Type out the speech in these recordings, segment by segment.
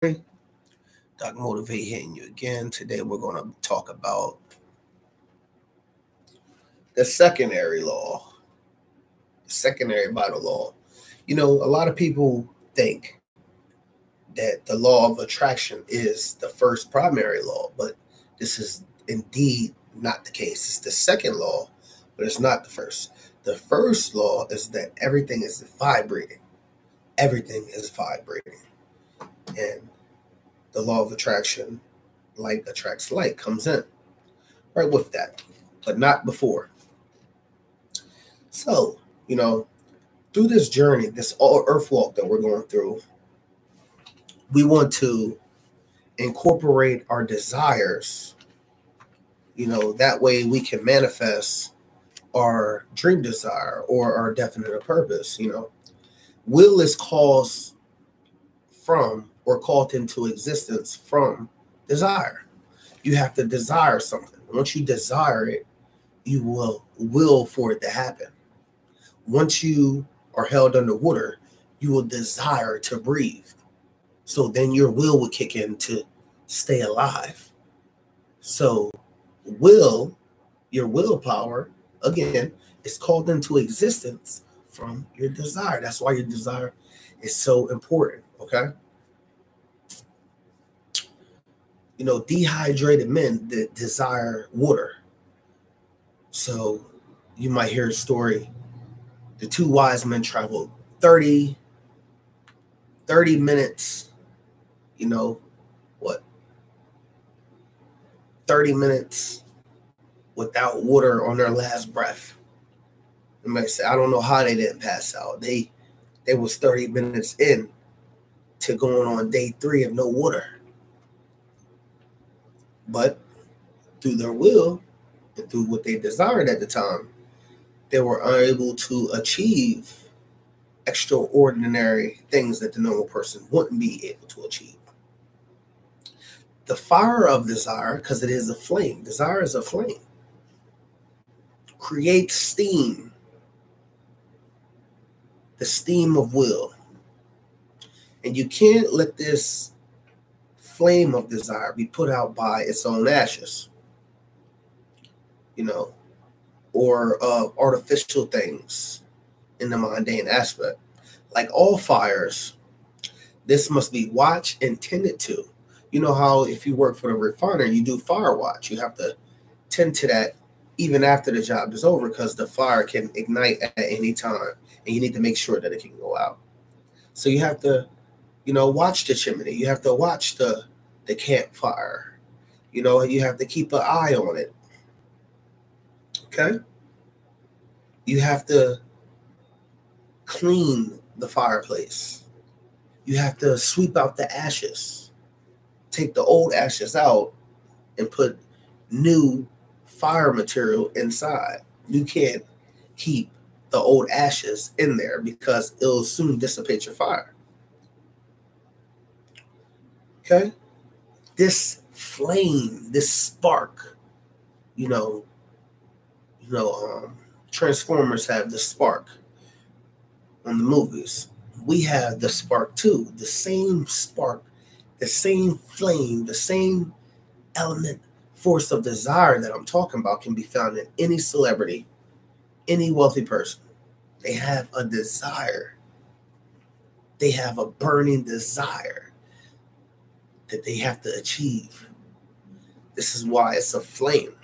Docmotivate hitting you again. Today we're going to talk about the secondary law, the secondary vital law. A lot of people think that the law of attraction is the first primary law, but this is indeed not the case. It's the second law, but it's not the first. The first law is that everything is vibrating. Everything is vibrating. And the law of attraction, like attracts like, comes in right with that, but not before. So, through this journey, this earth walk that we're going through, we want to incorporate our desires. That way we can manifest our dream desire or our definite purpose. Will is caused from or called into existence from desire. You have to desire something. Once you desire it, you will for it to happen. Once you are held underwater, you will desire to breathe. So then your will kick in to stay alive. So your willpower, again, is called into existence from your desire. That's why your desire is so important, okay? Dehydrated men that desire water. So you might hear a story. The two wise men traveled 30 minutes, 30 minutes without water on their last breath. You might say, I don't know how they didn't pass out. They was 30 minutes in to going on day 3 of no water. But through their will and through what they desired at the time, they were unable to achieve extraordinary things that the normal person wouldn't be able to achieve. The fire of desire, because it is a flame, desire is a flame, creates steam, the steam of will. And you can't let this flame of desire be put out by its own ashes, or artificial things in the mundane aspect. Like all fires, this must be watched and tended to. You know how if you work for the refiner, you do fire watch. You have to tend to that even after the job is over, because the fire can ignite at any time, and you need to make sure that it can go out. So you have to, watch the chimney. You have to watch the campfire. You have to keep an eye on it. Okay? You have to clean the fireplace. You have to sweep out the ashes. Take the old ashes out and put new fire material inside. You can't keep the old ashes in there because it'll soon dissipate your fire. Okay? This flame, this spark, Transformers have the spark on the movies. We have the spark too. The same spark, the same flame, the same element, force of desire that I'm talking about can be found in any celebrity, any wealthy person. They have a desire. They have a burning desire that they have to achieve. This is why it's a flame.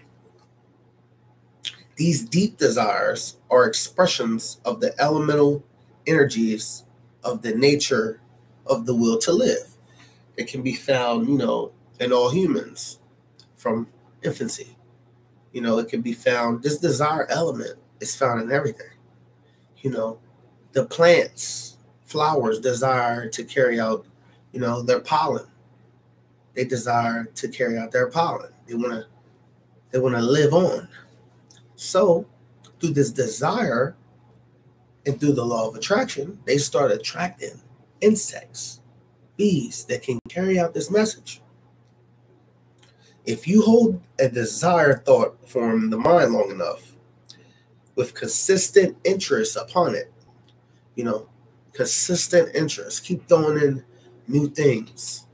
These deep desires are expressions of the elemental energies of the nature of the will to live. It can be found, in all humans from infancy. It can be found, this desire element is found in everything. The plants, flowers desire to carry out, their pollen. They desire to carry out their pollen. They want to live on. So through this desire and through the law of attraction, they start attracting insects, bees that can carry out this message. If you hold a desired thought form in the mind long enough, with consistent interest upon it, consistent interest, keep throwing in new things,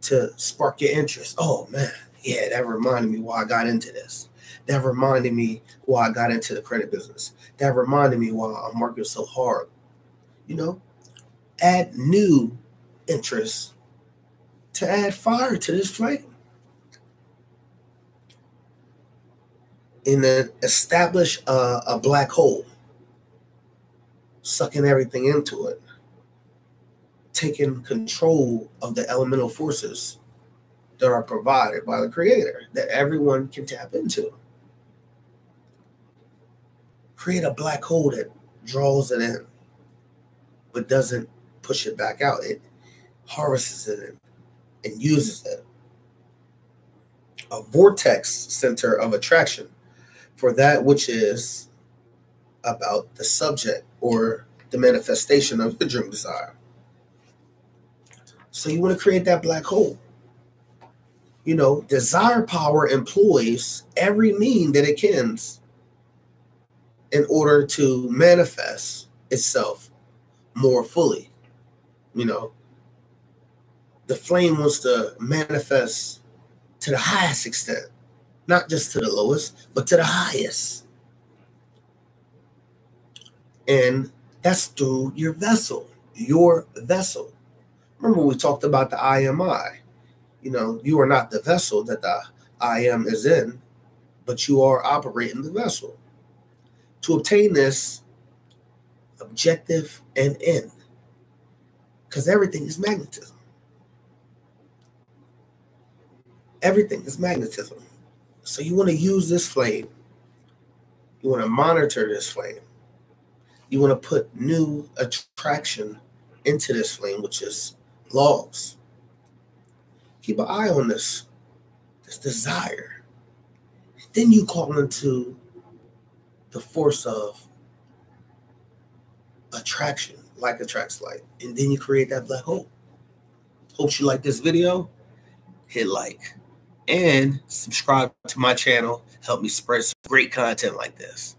to spark your interest. Oh man, yeah, that reminded me why I got into this. That reminded me why I got into the credit business. That reminded me why I'm working so hard. You know, add new interests to add fire to this flame. And then establish a black hole, sucking everything into it, taking control of the elemental forces that are provided by the creator that everyone can tap into. Create a black hole that draws it in, but doesn't push it back out. It harvests it in and uses it. A vortex center of attraction for that which is about the subject or the manifestation of the dream desire. So you want to create that black hole. You know, desire power employs every mean that it can in order to manifest itself more fully. You know, the flame wants to manifest to the highest extent, not just to the lowest, but to the highest. And that's through your vessel, your vessel. Remember, we talked about the I am I. You know, you are not the vessel that the I am is in, but you are operating the vessel. To obtain this objective and end, because everything is magnetism. Everything is magnetism. So you want to use this flame. You want to monitor this flame. You want to put new attraction into this flame, which is laws. Keep an eye on this desire. Then you call into the force of attraction, like attracts like, and then you create that black hole. Hope you like this video. Hit like and subscribe to my channel. Help me spread some great content like this.